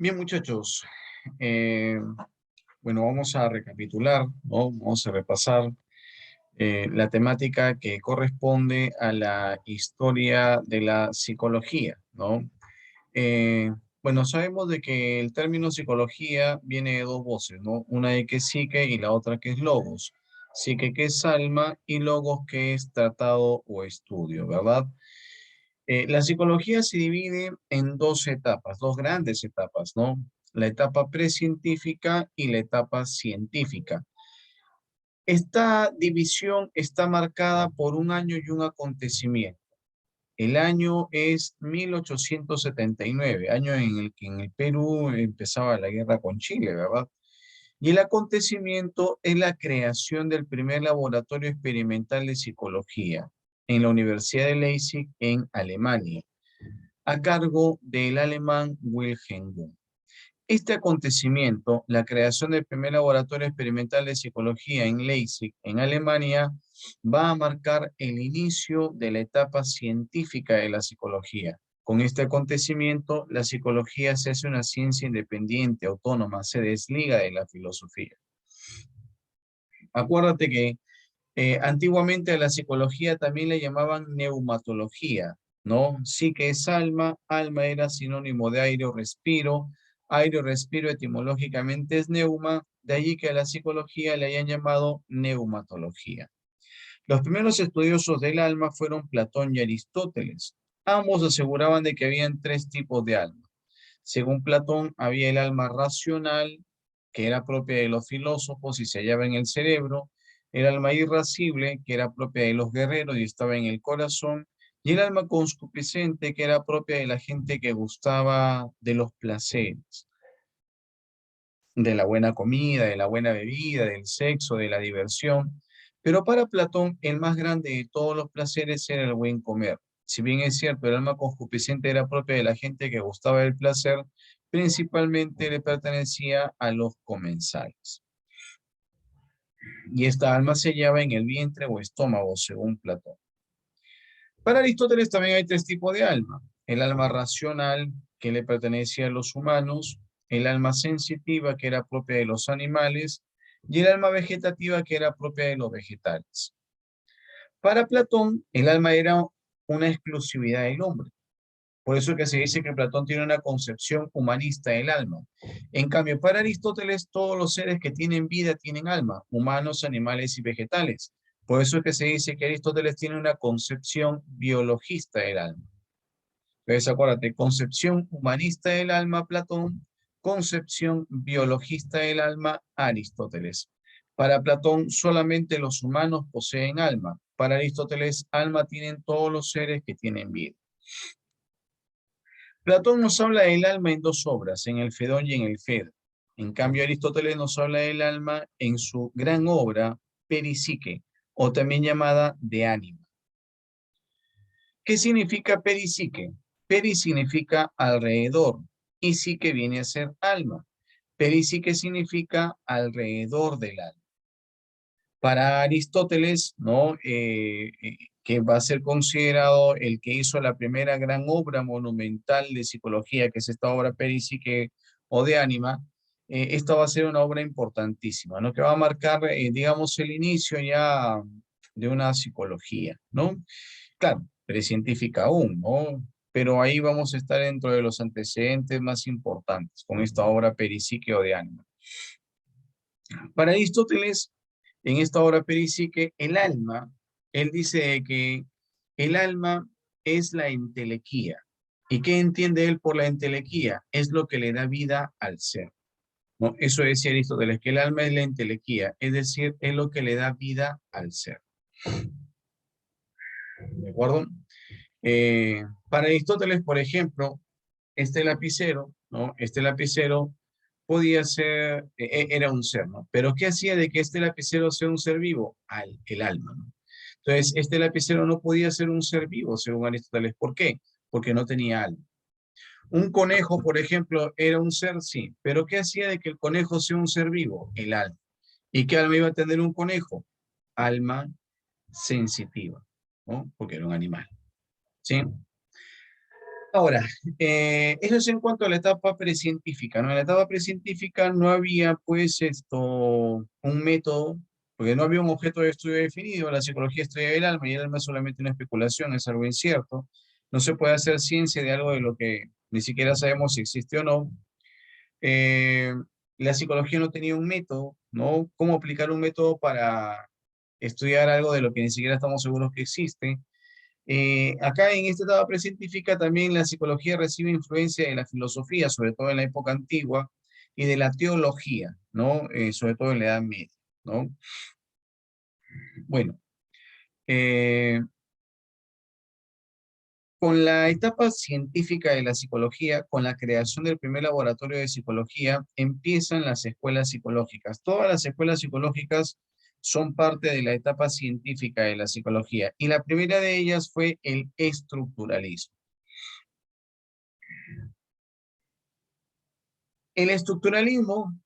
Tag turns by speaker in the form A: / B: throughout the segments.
A: Bien, muchachos, eh, bueno, vamos a recapitular, ¿no? Vamos a repasar la temática que corresponde a la historia de la psicología, ¿no? Eh, bueno, sabemos de que el término psicología viene de dos voces, ¿no? Una de que es psique y la otra que es logos. Psique que es alma y logos que es tratado o estudio, ¿verdad? La psicología se divide en dos etapas, dos grandes etapas, ¿no? La etapa precientífica y la etapa científica. Esta división está marcada por un año y un acontecimiento. El año es 1879, año en el que en el Perú empezaba la guerra con Chile, ¿verdad? Y el acontecimiento es la creación del primer laboratorio experimental de psicología en la Universidad de Leipzig en Alemania, a cargo del alemán Wilhelm Wundt. Este acontecimiento, la creación del primer laboratorio experimental de psicología en Leipzig, en Alemania, va a marcar el inicio de la etapa científica de la psicología. Con este acontecimiento, la psicología se hace una ciencia independiente, autónoma, se desliga de la filosofía. Acuérdate que antiguamente a la psicología también le llamaban neumatología, ¿no? Sí que es alma, alma era sinónimo de aire o respiro etimológicamente es neuma, de allí que a la psicología le hayan llamado neumatología. Los primeros estudiosos del alma fueron Platón y Aristóteles. Ambos aseguraban de que habían tres tipos de alma. Según Platón, había el alma racional, que era propia de los filósofos y se hallaba en el cerebro, el alma irascible, que era propia de los guerreros y estaba en el corazón, y el alma concupiscente, que era propia de la gente que gustaba de los placeres, de la buena comida, de la buena bebida, del sexo, de la diversión. Pero para Platón, el más grande de todos los placeres era el buen comer. Si bien es cierto, el alma concupiscente era propia de la gente que gustaba del placer, principalmente le pertenecía a los comensales. Y esta alma se hallaba en el vientre o estómago, según Platón. Para Aristóteles también hay tres tipos de alma. El alma racional, que le pertenecía a los humanos, el alma sensitiva, que era propia de los animales, y el alma vegetativa, que era propia de los vegetales. Para Platón, el alma era una exclusividad del hombre. Por eso que se dice que Platón tiene una concepción humanista del alma. En cambio, para Aristóteles, todos los seres que tienen vida tienen alma, humanos, animales y vegetales. Por eso que se dice que Aristóteles tiene una concepción biologista del alma. Entonces, acuérdate, concepción humanista del alma, Platón, concepción biologista del alma, Aristóteles. Para Platón, solamente los humanos poseen alma. Para Aristóteles, alma tienen todos los seres que tienen vida. Platón nos habla del alma en dos obras, en el Fedón y en el Fed. En cambio, Aristóteles nos habla del alma en su gran obra, Peripsique, o también llamada de ánima. ¿Qué significa peripsique? Peri significa alrededor y psique viene a ser alma. Peripsique significa alrededor del alma. Para Aristóteles, ¿no? Que va a ser considerado el que hizo la primera gran obra monumental de psicología, que es esta obra Peripsique o de ánima, esta va a ser una obra importantísima, ¿no? Que va a marcar, digamos, el inicio ya de una psicología, ¿no? Claro, precientífica aún, ¿no? Pero ahí vamos a estar dentro de los antecedentes más importantes con esta obra Peripsique o de ánima. Para Aristóteles, en esta obra Peripsique, el alma, él dice que el alma es la entelequía. ¿Y qué entiende él por la entelequía? Es lo que le da vida al ser, ¿no? Eso decía Aristóteles, que el alma es la entelequía, es decir, es lo que le da vida al ser. ¿De acuerdo? Para Aristóteles, por ejemplo, este lapicero, ¿no? Este lapicero podía ser, era un ser, ¿no? Pero ¿qué hacía de que este lapicero sea un ser vivo? El alma, ¿no? Entonces, este lapicero no podía ser un ser vivo, según Aristóteles. ¿Por qué? Porque no tenía alma. Un conejo, por ejemplo, era un ser, sí, pero ¿qué hacía de que el conejo sea un ser vivo? El alma. ¿Y qué alma iba a tener un conejo? Alma sensitiva, ¿no? Porque era un animal, ¿sí? Ahora, eso es en cuanto a la etapa precientífica, ¿no? En la etapa precientífica no había, pues, un método, porque no había un objeto de estudio definido. La psicología estudia el alma y el alma es solamente una especulación, es algo incierto. No se puede hacer ciencia de algo de lo que ni siquiera sabemos si existe o no. Eh, la psicología no tenía un método, ¿no? ¿Cómo aplicar un método para estudiar algo de lo que ni siquiera estamos seguros que existe? Acá en esta etapa precientífica también la psicología recibe influencia de la filosofía, sobre todo en la época antigua, y de la teología, ¿no? Sobre todo en la Edad Media, ¿no? Bueno, eh, con la etapa científica de la psicología, con la creación del primer laboratorio de psicología, empiezan las escuelas psicológicas. Todas las escuelas psicológicas son parte de la etapa científica de la psicología, y la primera de ellas fue el estructuralismo. El estructuralismo,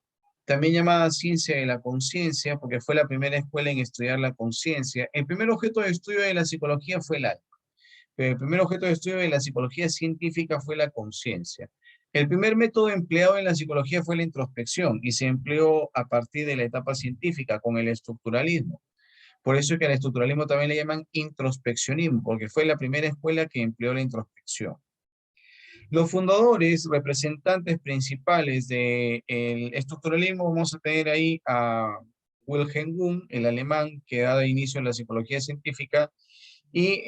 A: también llamada ciencia de la conciencia, porque fue la primera escuela en estudiar la conciencia, el primer objeto de estudio de la psicología fue el alma, pero el primer objeto de estudio de la psicología científica fue la conciencia. El primer método empleado en la psicología fue la introspección y se empleó a partir de la etapa científica con el estructuralismo. Por eso es que al estructuralismo también le llaman introspeccionismo, porque fue la primera escuela que empleó la introspección. Los fundadores, representantes principales del estructuralismo, vamos a tener ahí a Wilhelm Wundt, el alemán que ha dado inicio a la psicología científica, y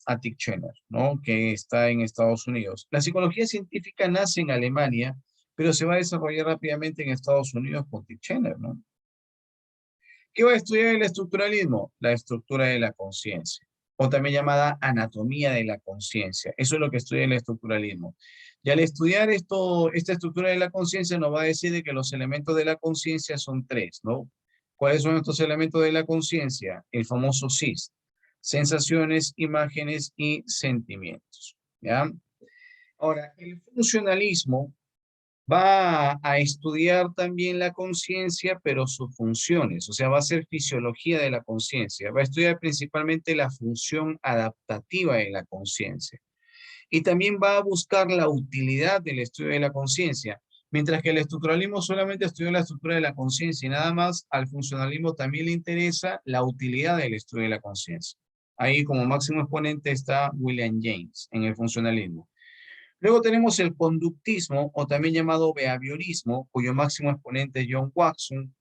A: a Tixener, ¿no? Que está en Estados Unidos. La psicología científica nace en Alemania, pero se va a desarrollar rápidamente en Estados Unidos con Tixener, ¿no? ¿Qué va a estudiar el estructuralismo? La estructura de la conciencia, o también llamada anatomía de la conciencia. Eso es lo que estudia el estructuralismo. Y al estudiar esta estructura de la conciencia nos va a decir de que los elementos de la conciencia son tres, ¿no? ¿Cuáles son estos elementos de la conciencia? El famoso SIS: sensaciones, imágenes y sentimientos, ¿ya? Ahora, el funcionalismo va a estudiar también la conciencia, pero sus funciones, o sea, va a ser fisiología de la conciencia, va a estudiar principalmente la función adaptativa de la conciencia y también va a buscar la utilidad del estudio de la conciencia. Mientras que el estructuralismo solamente estudia la estructura de la conciencia y nada más, al funcionalismo también le interesa la utilidad del estudio de la conciencia. Ahí como máximo exponente está William James en el funcionalismo. Luego tenemos el conductismo, o también llamado behaviorismo, cuyo máximo exponente es John Watson.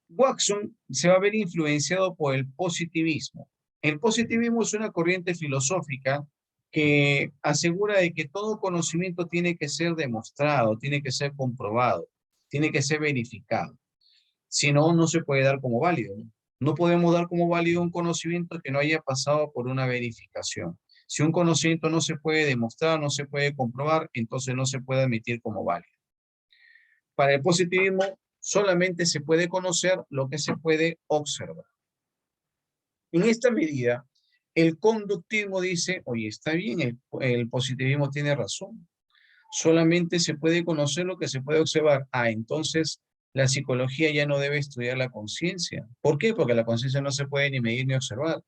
A: Watson se va a ver influenciado por el positivismo. El positivismo es una corriente filosófica que asegura de que todo conocimiento tiene que ser demostrado, tiene que ser comprobado, tiene que ser verificado. Si no, no se puede dar como válido, ¿no? No podemos dar como válido un conocimiento que no haya pasado por una verificación. Si un conocimiento no se puede demostrar, no se puede comprobar, entonces no se puede admitir como válido. Para el positivismo, solamente se puede conocer lo que se puede observar. En esta medida, el conductismo dice, oye, está bien, el positivismo tiene razón. Solamente se puede conocer lo que se puede observar. Ah, entonces la psicología ya no debe estudiar la conciencia. ¿Por qué? Porque la conciencia no se puede ni medir ni observar.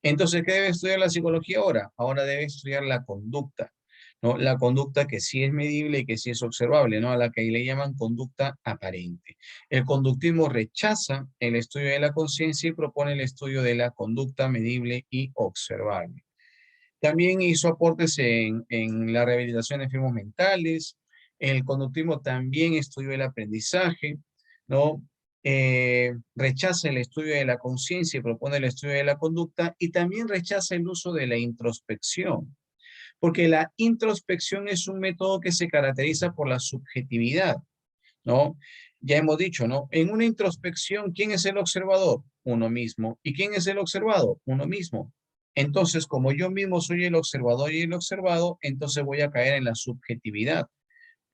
A: Entonces, ¿qué debe estudiar la psicología ahora? Ahora debe estudiar la conducta, ¿no? La conducta que sí es medible y que sí es observable, ¿no? A la que le llaman conducta aparente. El conductismo rechaza el estudio de la conciencia y propone el estudio de la conducta medible y observable. También hizo aportes en la rehabilitación de enfermos mentales. El conductismo también estudió el aprendizaje, ¿no? Rechaza el estudio de la conciencia y propone el estudio de la conducta, y también rechaza el uso de la introspección, porque la introspección es un método que se caracteriza por la subjetividad, ¿no? Ya hemos dicho, ¿no? En una introspección, ¿quién es el observador? Uno mismo. ¿Y quién es el observado? Uno mismo. Entonces, como yo mismo soy el observador y el observado, entonces voy a caer en la subjetividad.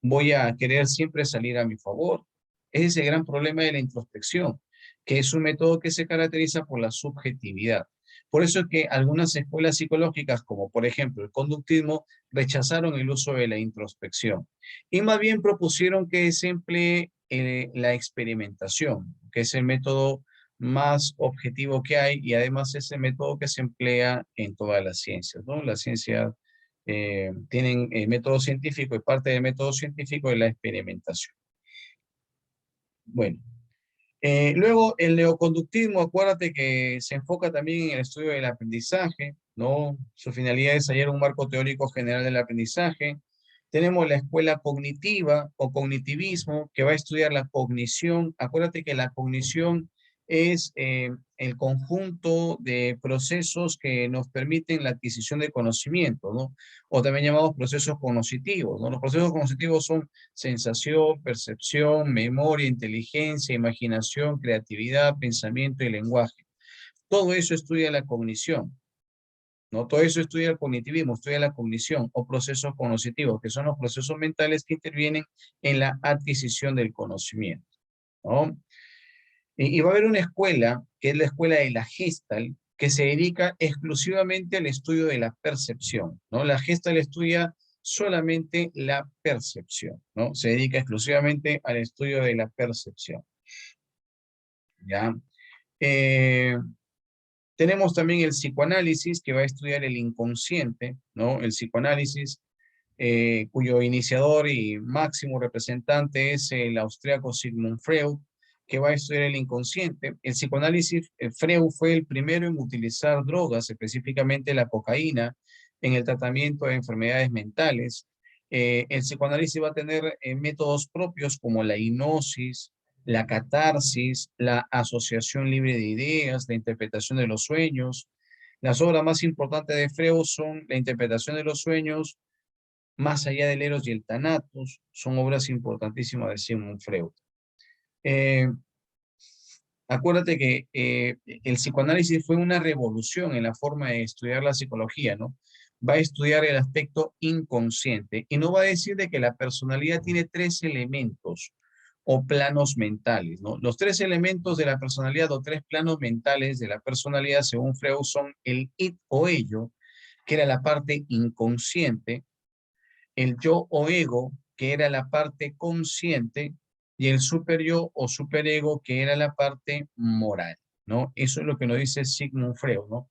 A: Voy a querer siempre salir a mi favor. Ese es el gran problema de la introspección, que es un método que se caracteriza por la subjetividad. Por eso es que algunas escuelas psicológicas, como por ejemplo el conductismo, rechazaron el uso de la introspección y más bien propusieron que se emplee la experimentación, que es el método más objetivo que hay y además es el método que se emplea en todas las ciencias, ¿no? La ciencia tienen método científico y parte del método científico es la experimentación. Bueno, luego el neoconductismo, acuérdate que se enfoca también en el estudio del aprendizaje, ¿no? Su finalidad es hallar un marco teórico general del aprendizaje. Tenemos la escuela cognitiva o cognitivismo, que va a estudiar la cognición. Acuérdate que la cognición es el conjunto de procesos que nos permiten la adquisición de conocimiento, ¿no? O también llamados procesos cognitivos, ¿no? Los procesos cognitivos son sensación, percepción, memoria, inteligencia, imaginación, creatividad, pensamiento y lenguaje. Todo eso estudia la cognición, ¿no? Todo eso estudia el cognitivismo, estudia la cognición o procesos cognitivos, que son los procesos mentales que intervienen en la adquisición del conocimiento, ¿no? Y va a haber una escuela, que es la escuela de la Gestalt, que se dedica exclusivamente al estudio de la percepción, ¿no? La Gestalt estudia solamente la percepción, ¿no? Se dedica exclusivamente al estudio de la percepción, ¿ya? Eh, Tenemos también el psicoanálisis, que va a estudiar el inconsciente, ¿no? El psicoanálisis, cuyo iniciador y máximo representante es el austríaco Sigmund Freud, que va a estudiar el inconsciente. El psicoanálisis, Freud fue el primero en utilizar drogas, específicamente la cocaína, en el tratamiento de enfermedades mentales. El psicoanálisis va a tener métodos propios como la hipnosis, la catarsis, la asociación libre de ideas, la interpretación de los sueños. Las obras más importantes de Freud son la interpretación de los sueños, Más allá del Eros y el Thanatos, son obras importantísimas de Sigmund Freud. Eh, Acuérdate que el psicoanálisis fue una revolución en la forma de estudiar la psicología, ¿no? Va a estudiar el aspecto inconsciente y no va a decir de que la personalidad tiene tres elementos o planos mentales, ¿no? Los tres elementos de la personalidad o tres planos mentales de la personalidad, según Freud, son el id o ello, que era la parte inconsciente, el yo o ego, que era la parte consciente, y el superyo o superego, que era la parte moral, ¿no? Eso es lo que nos dice Sigmund Freud, ¿no?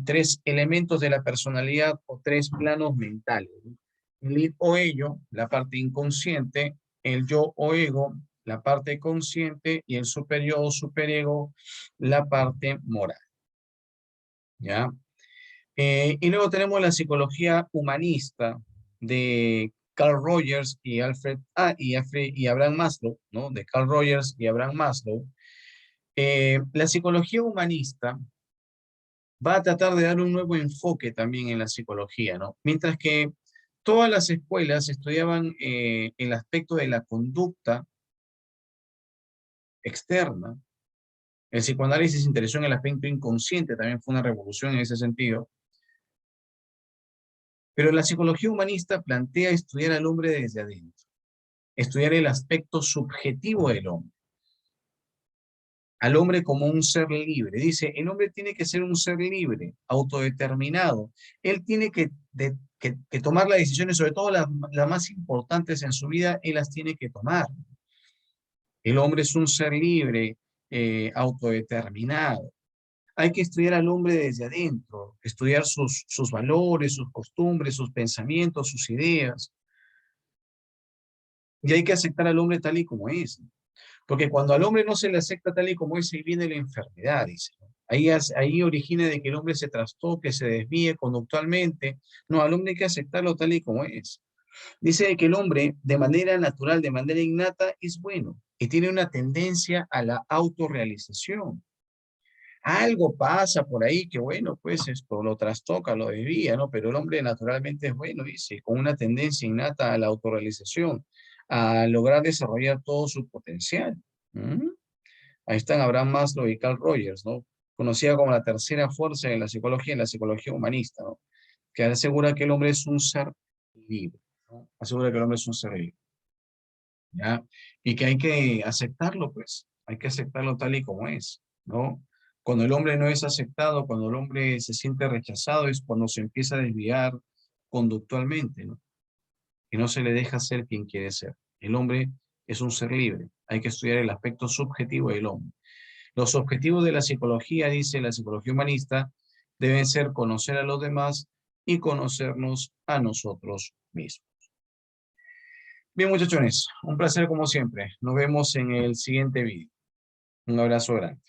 A: Tres elementos de la personalidad o tres planos mentales, ¿no? El id o ello, la parte inconsciente, el yo o ego, la parte consciente, y el superyo o superego, la parte moral, ¿ya? Y luego tenemos la psicología humanista de Carl Rogers y y Abraham Maslow, ¿no? De Carl Rogers y Abraham Maslow. La psicología humanista va a tratar de dar un nuevo enfoque también en la psicología, ¿no? Mientras que todas las escuelas estudiaban el aspecto de la conducta externa, el psicoanálisis se interesó en el aspecto inconsciente, también fue una revolución en ese sentido. Pero la psicología humanista plantea estudiar al hombre desde adentro, estudiar el aspecto subjetivo del hombre, al hombre como un ser libre. Dice, el hombre tiene que ser un ser libre, autodeterminado. Él tiene que tomar las decisiones, sobre todo las más importantes en su vida, él las tiene que tomar. El hombre es un ser libre, autodeterminado. Hay que estudiar al hombre desde adentro, estudiar sus valores, sus costumbres, sus pensamientos, sus ideas. Y hay que aceptar al hombre tal y como es. Porque cuando al hombre no se le acepta tal y como es, ahí viene la enfermedad, dice. Ahí origina de que el hombre se trastoque, se desvíe conductualmente. No, al hombre hay que aceptarlo tal y como es. Dice de que el hombre, de manera natural, de manera innata, es bueno y tiene una tendencia a la autorrealización. Algo pasa por ahí que, bueno, pues esto lo trastoca, lo desvía, ¿no? Pero el hombre naturalmente es bueno, dice, con una tendencia innata a la autorrealización, a lograr desarrollar todo su potencial. ¿Mm? Ahí están Abraham Maslow y Carl Rogers, ¿no? Conocida como la tercera fuerza en la psicología humanista, ¿no? Que asegura que el hombre es un ser libre, ¿no? Asegura que el hombre es un ser libre, ¿ya? Y que hay que aceptarlo, pues, hay que aceptarlo tal y como es, ¿no? Cuando el hombre no es aceptado, cuando el hombre se siente rechazado, es cuando se empieza a desviar conductualmente, ¿no? Y no se le deja ser quien quiere ser. El hombre es un ser libre. Hay que estudiar el aspecto subjetivo del hombre. Los objetivos de la psicología, dice la psicología humanista, deben ser conocer a los demás y conocernos a nosotros mismos. Bien, muchachones, un placer como siempre. Nos vemos en el siguiente vídeo. Un abrazo grande.